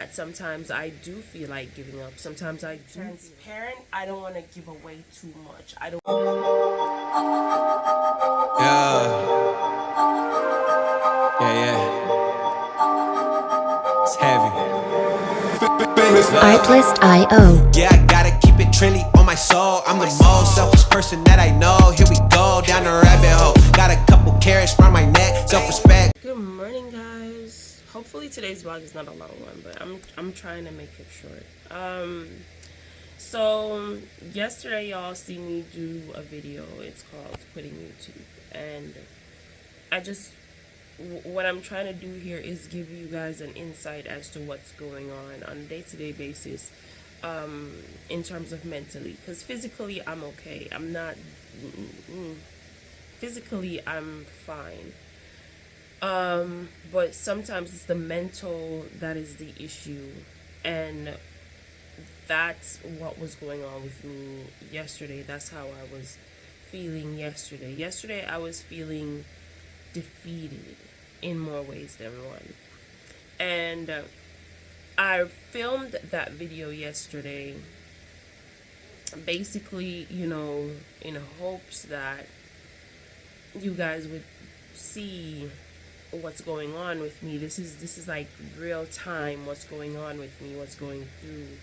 that sometimes I do feel like giving up. Sometimes I do. Transparent, I don't want to give away too much. I don't. Yeah. It's heavy. Artlist.io. Yeah, I gotta keep it trendy on my soul. I'm the most selfish person that I know. Here we go, down the rabbit hole. Got a couple carrots around my neck, self-respect. Good morning, guys. Hopefully today's vlog is not a long one, but I'm trying to make it short. So yesterday y'all see me do a video. It's called Quitting YouTube, and what I'm trying to do here is give you guys an insight as to what's going on a day-to-day basis, in terms of mentally, because physically I'm okay. I'm not physically I'm fine, but sometimes it's the mental that is the issue, and that's what was going on with me yesterday. That's how I was feeling yesterday. I was feeling defeated in more ways than one, and I filmed that video yesterday basically, in hopes that you guys would see what's going on with me. This is like real time what's going on with me, what's going through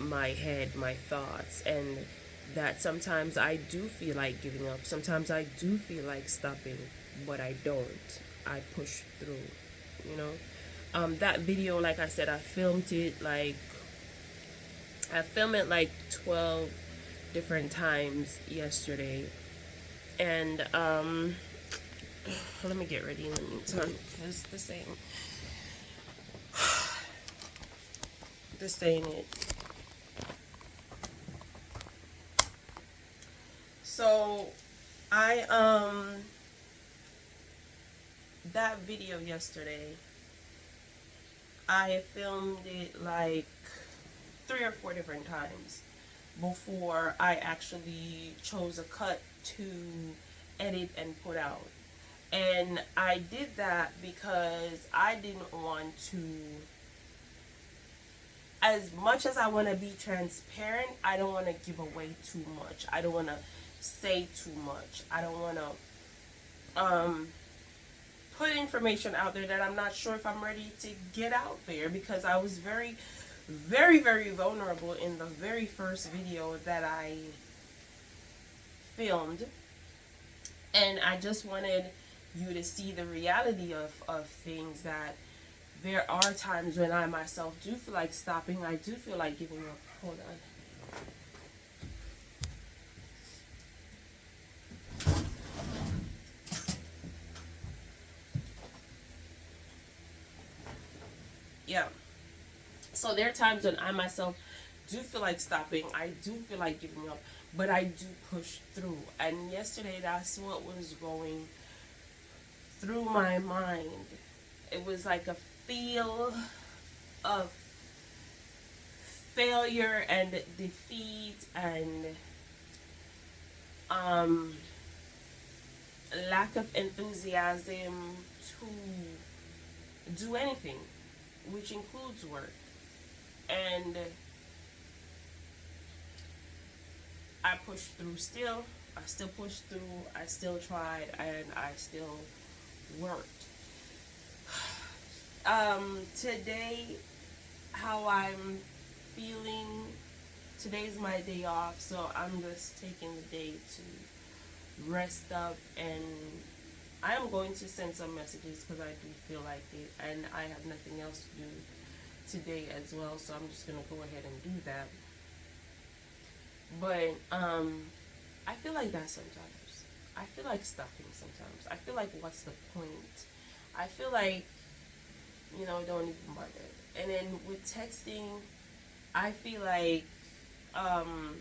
my head, my thoughts, and that sometimes I do feel like giving up. Sometimes I do feel like stopping, but I don't. I push through, that video, like I said, I filmed it like 12 different times yesterday, and let me get ready in the meantime, because this ain't it. So that video yesterday, I filmed it like 3 or 4 different times before I actually chose a cut to edit and put out. And I did that because I didn't want to, as much as I want to be transparent, I don't want to give away too much. I don't want to say too much. I don't want to put information out there that I'm not sure if I'm ready to get out there, because I was very, very, very vulnerable in the very first video that I filmed, and I just wanted you to see the reality of things, that there are times when I myself do feel like stopping. I do feel like giving up. Hold on. Yeah. So there are times when I myself do feel like stopping. I do feel like giving up, but I do push through. And yesterday, that's what was going through my mind. It was like a feel of failure and defeat and lack of enthusiasm to do anything, which includes work. And I pushed through still. I still pushed through. I still tried, and I still worked. Today, how I'm feeling, today's my day off, so I'm just taking the day to rest up, and I am going to send some messages because I do feel like it, and I have nothing else to do today as well, so I'm just gonna go ahead and do that. But I feel like that sometimes. I feel like stopping sometimes. I feel like, what's the point? I feel like, don't even bother. And then with texting, I feel like I'm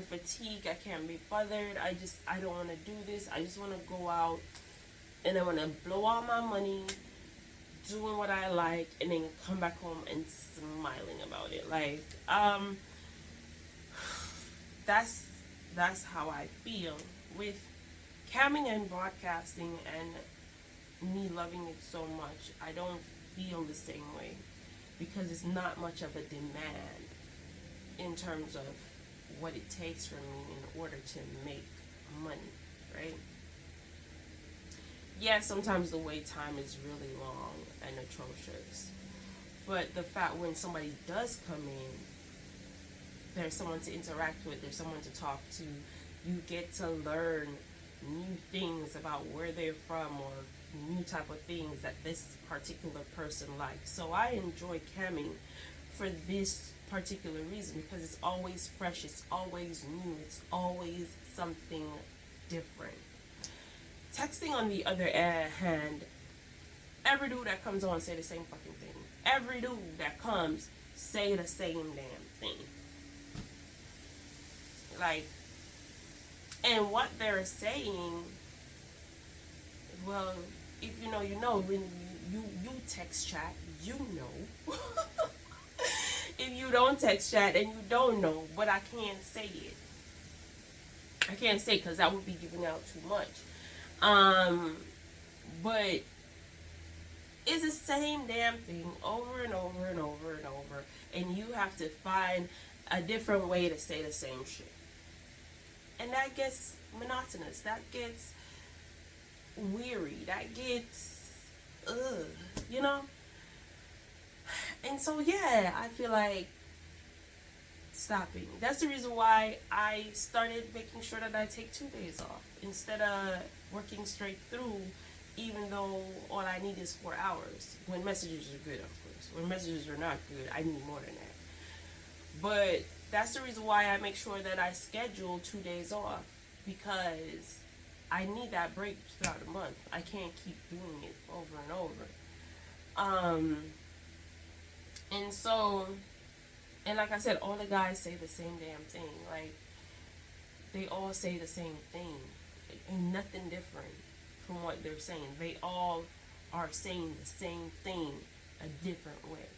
fatigued. I can't be bothered. I don't want to do this. I just want to go out and I want to blow all my money doing what I like, and then come back home and smiling about it. Like, that's how I feel with camming and broadcasting, and me loving it so much. I don't feel the same way. because it's not much of a demand in terms of what it takes for me in order to make money, right? Yeah, sometimes the wait time is really long and atrocious. But the fact when somebody does come in, there's someone to interact with, there's someone to talk to, you get to learn new things about where they're from or new type of things that this particular person likes. So I enjoy camming for this particular reason because it's always fresh, it's always new, it's always something different. Texting, on the other hand, every dude that comes on say the same fucking thing. Every dude that comes say the same damn thing. Like, and what they're saying, well, if you know, you know. When you text chat, you know. If you don't text chat, and you don't know, but I can't say it. I can't say because that would be giving out too much. But it's the same damn thing over and over and over and over, and you have to find a different way to say the same shit. And that gets monotonous. That gets weary. That gets, you know? And so, yeah, I feel like stopping. That's the reason why I started making sure that I take 2 days off instead of working straight through, even though all I need is 4 hours. When messages are good, of course. When messages are not good, I need more than that. But that's the reason why I make sure that I schedule 2 days off, because I need that break throughout the month. I can't keep doing it over and over. And so, and like I said, all the guys say the same damn thing. Like, they all say the same thing. Ain't nothing different from what they're saying. They all are saying the same thing a different way.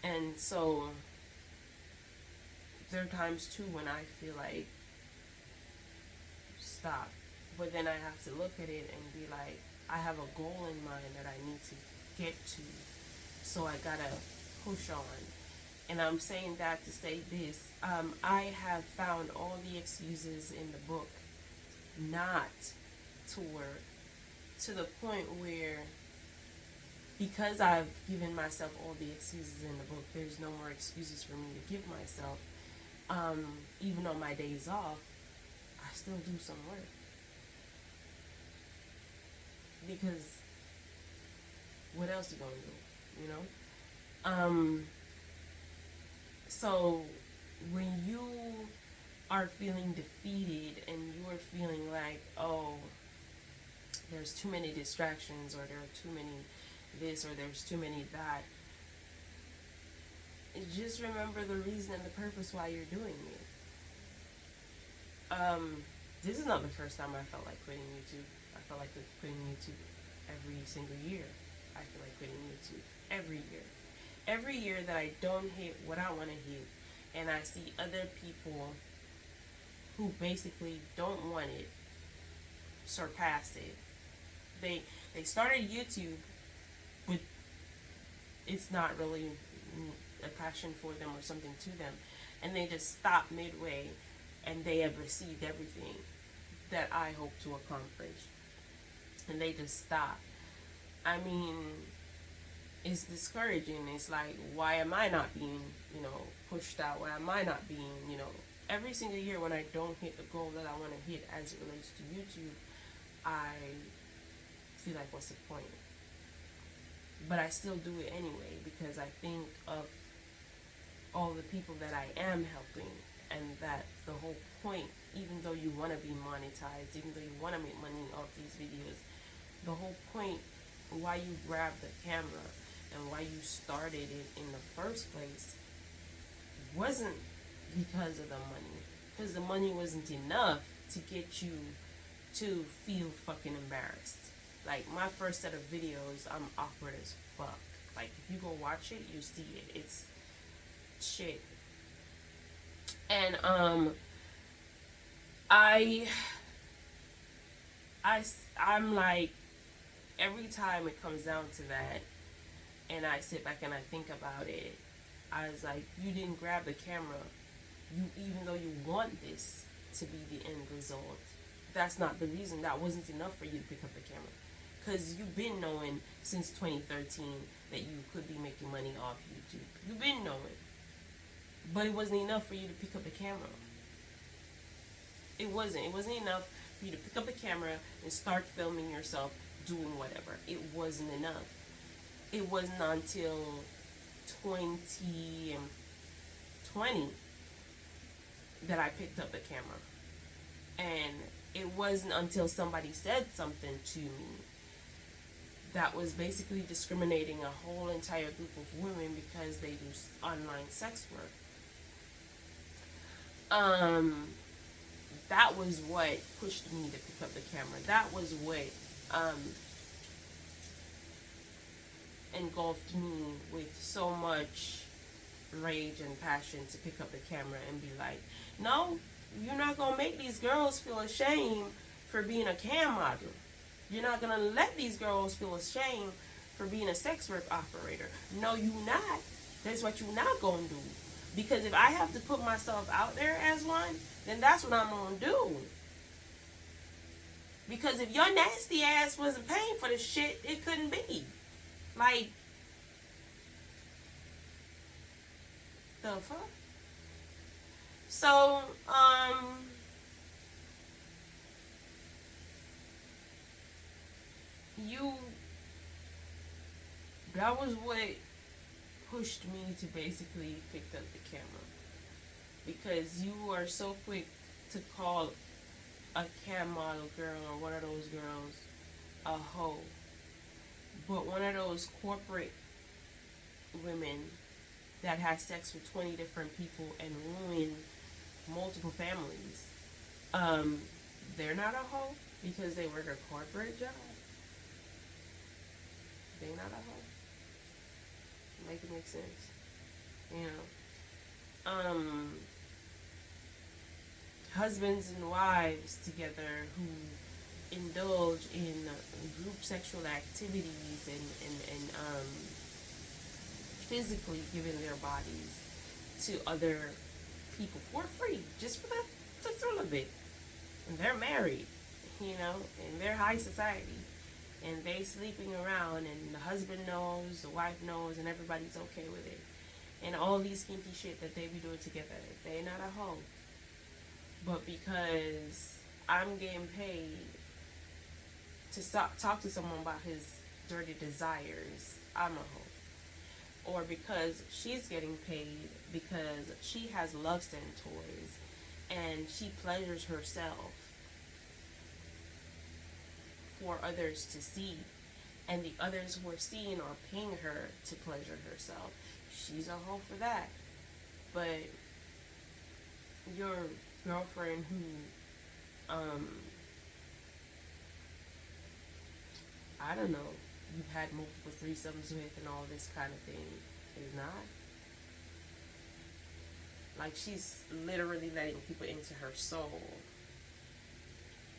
And so, there are times too when I feel like stop. But then I have to look at it and be like, I have a goal in mind that I need to get to. So I gotta push on. And I'm saying that to say this. I have found all the excuses in the book not to work, to the point where, because I've given myself all the excuses in the book, there's no more excuses for me to give myself. Even on my days off, I still do some work. Because what else you gonna do, you know? So when you are feeling defeated and you are feeling like, oh, there's too many distractions, or there are too many this, or there's too many that, just remember the reason and the purpose why you're doing it. This is not the first time I felt like quitting YouTube. I felt like quitting YouTube every single year. I feel like quitting YouTube every year. Every year that I don't hit what I want to hit, and I see other people who basically don't want it surpass it. They started YouTube, but it's not really a passion for them or something to them, and they just stop midway, and they have received everything that I hope to accomplish, and they just stop. I mean, it's discouraging. It's like, why am I not being, pushed out? Why am I not being, every single year when I don't hit the goal that I want to hit as it relates to YouTube, I feel like, what's the point? But I still do it anyway, because I think of all the people that I am helping, and that the whole point, even though you want to be monetized, even though you want to make money off these videos, the whole point why you grabbed the camera and why you started it in the first place wasn't because of the money, because the money wasn't enough to get you to feel fucking embarrassed. Like, my first set of videos, I'm awkward as fuck. Like, if you go watch it, you see it. It's shit. And I'm like, every time it comes down to that, and I sit back and I think about it, I was like, you didn't grab the camera. You, even though you want this to be the end result, that's not the reason. That wasn't enough for you to pick up the camera. Because you've been knowing since 2013 that you could be making money off YouTube. You've been knowing. But it wasn't enough for you to pick up the camera. It wasn't. It wasn't enough for you to pick up the camera and start filming yourself doing whatever. It wasn't enough. It wasn't until 2020 that I picked up the camera. And it wasn't until somebody said something to me that was basically discriminating a whole entire group of women because they do online sex work. That was what pushed me to pick up the camera. That was what engulfed me with so much rage and passion to pick up the camera and be like, no, you're not going to make these girls feel ashamed for being a cam model. You're not going to let these girls feel ashamed for being a sex work operator. No, you not. That's what you're not going to do. Because if I have to put myself out there as one, then that's what I'm going to do. Because if your nasty ass wasn't paying for this shit, it couldn't be. Like, the fuck? So, that was what pushed me to basically pick up the camera. Because you are so quick to call a cam model girl or one of those girls a hoe. But one of those corporate women that has sex with 20 different people and ruin multiple families, they're not a hoe because they work a corporate job. They're not a hoe. Make it make sense. You know. Husbands and wives together who indulge in group sexual activities and physically giving their bodies to other people for free, just for the thrill of it. And they're married, you know, and they're high society. And they sleeping around, and the husband knows, the wife knows, and everybody's okay with it. And all these kinky shit that they be doing together, they not a hoe. But because I'm getting paid to talk to someone about his dirty desires, I'm a hoe. Or because she's getting paid because she has loves and toys, and she pleasures herself for others to see, and the others who are seeing are paying her to pleasure herself. She's a hoe for that. But your girlfriend who I don't know, you've had multiple threesomes with and all this kind of thing is not. Like, she's literally letting people into her soul,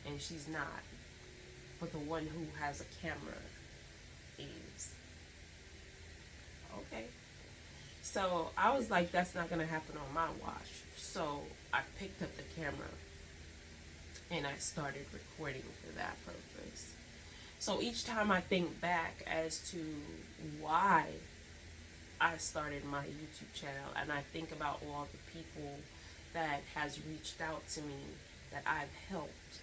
and she's not. But the one who has a camera is. Okay. So I was like, that's not going to happen on my watch. So I picked up the camera and I started recording for that purpose. So each time I think back as to why I started my YouTube channel, and I think about all the people that has reached out to me, that I've helped,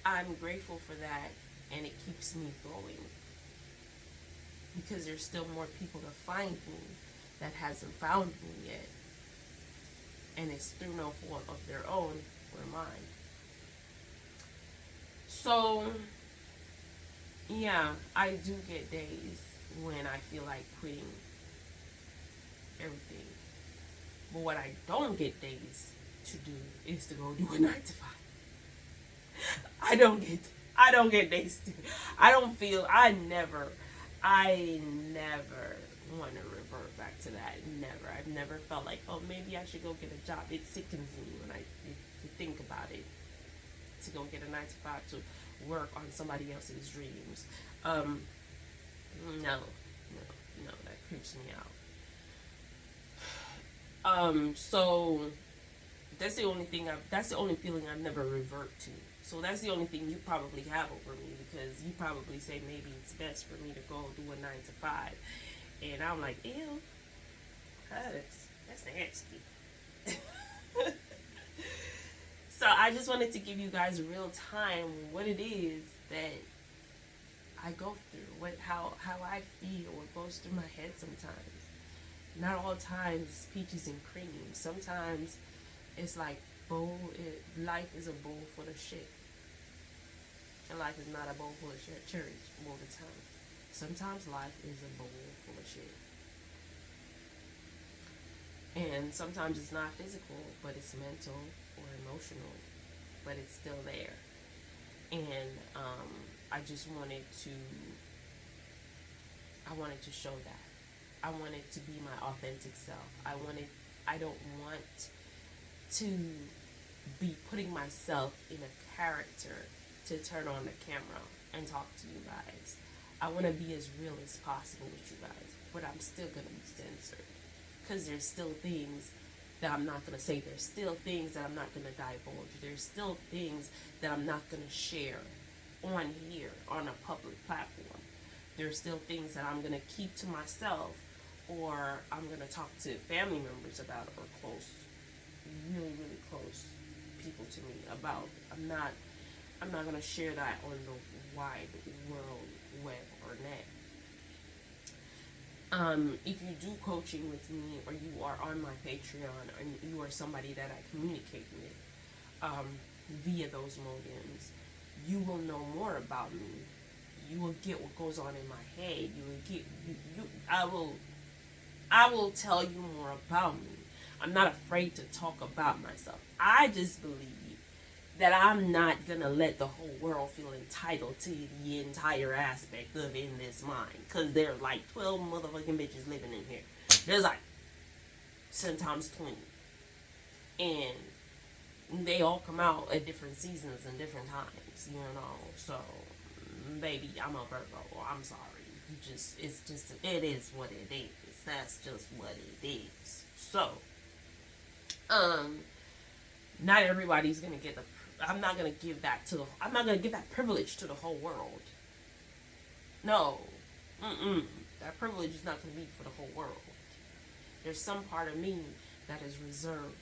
I'm grateful for that, and it keeps me going. Because there's still more people to find me that hasn't found me yet. And it's through no fault of their own or mine. So, yeah, I do get days when I feel like quitting everything. But what I don't get days to do is to go do a 9 to 5. I don't get days to. I never want to revert back to that. Never. I've never felt like, oh, maybe I should go get a job. It sickens me when I think about it. To go get a 9 to 5 to work on somebody else's dreams. No, that creeps me out. So that's the only thing. That's the only feeling I've never revert to. So that's the only thing you probably have over me, because you probably say maybe it's best for me to go do a 9 to 5, and I'm like, ew, that's nasty. So I just wanted to give you guys real time what it is that I go through, how I feel, what goes through my head sometimes. Not all times peaches and cream. Sometimes it's like life is a bowl full of shit. And life is not a bowl full of cherries all the time. Sometimes life is a bowl full of shit. And sometimes it's not physical, but it's mental or emotional, but it's still there. And I just wanted to show that. I wanted to be my authentic self. I don't want to be putting myself in a character to turn on the camera and talk to you guys. I want to be as real as possible with you guys, but I'm still going to be censored, because there's still things that I'm not going to say. There's still things that I'm not going to divulge. There's still things that I'm not going to share on here, on a public platform. There's still things that I'm going to keep to myself, or I'm going to talk to family members about, or close, really, really close people to me about. I'm not going to share that on the wide world web or net. If you do coaching with me, or you are on my Patreon, and you are somebody that I communicate with via those modems, you will know more about me. You will get what goes on in my head. You will get I will tell you more about me. I'm not afraid to talk about myself. I just believe that I'm not gonna let the whole world feel entitled to the entire aspect of In This Mind, because there's like 12 motherfucking bitches living in here. There's like 10 times 20, and they all come out at different seasons and different times, so baby, I'm a Virgo. I'm sorry. It is what it is. That's just what it is. So not everybody's gonna get I'm not gonna give that privilege to the whole world. No. That privilege is not gonna be for the whole world. There's some part of me that is reserved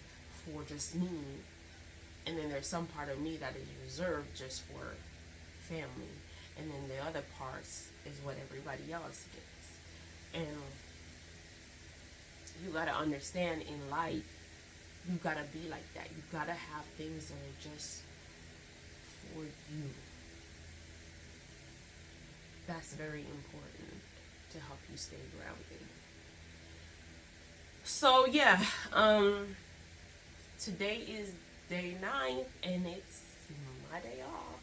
for just me, and then there's some part of me that is reserved just for family, and then the other parts is what everybody else gets. And you gotta understand, in life, you gotta be like that. You gotta have things that are just for you. That's very important to help you stay grounded. So yeah, today is day 9, and it's my day off.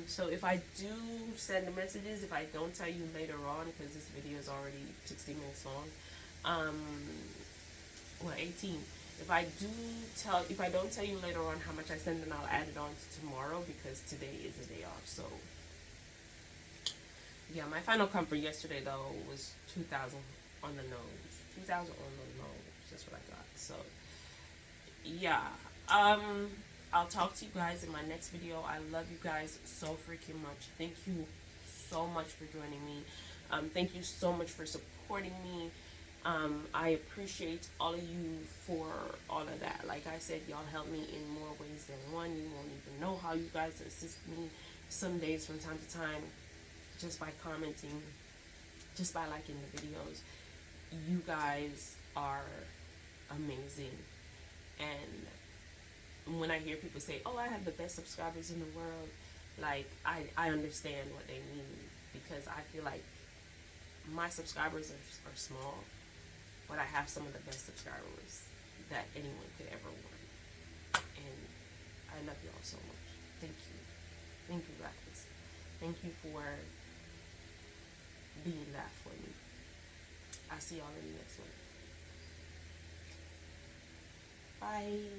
So if I do send the messages, if I don't tell you later on, because this video is already 60 minutes long, 18. If I don't tell you later on how much I send, then I'll add it on to tomorrow, because today is a day off. So yeah, my final comfort yesterday though was 2,000 on the nose. 2,000 on the nose. That's what I got. So yeah. I'll talk to you guys in my next video. I love you guys so freaking much. Thank you so much for joining me. Thank you so much for supporting me. I appreciate all of you for all of that. Like I said, y'all help me in more ways than one. You won't even know how you guys assist me some days from time to time, just by commenting, just by liking the videos. You guys are amazing. And when I hear people say, oh, I have the best subscribers in the world, like, I understand what they mean, because I feel like my subscribers are small, but I have some of the best subscribers that anyone could ever want. And I love you all so much. Thank you. Thank you, guys. Thank you for being that for me. I'll see y'all in the next one. Bye.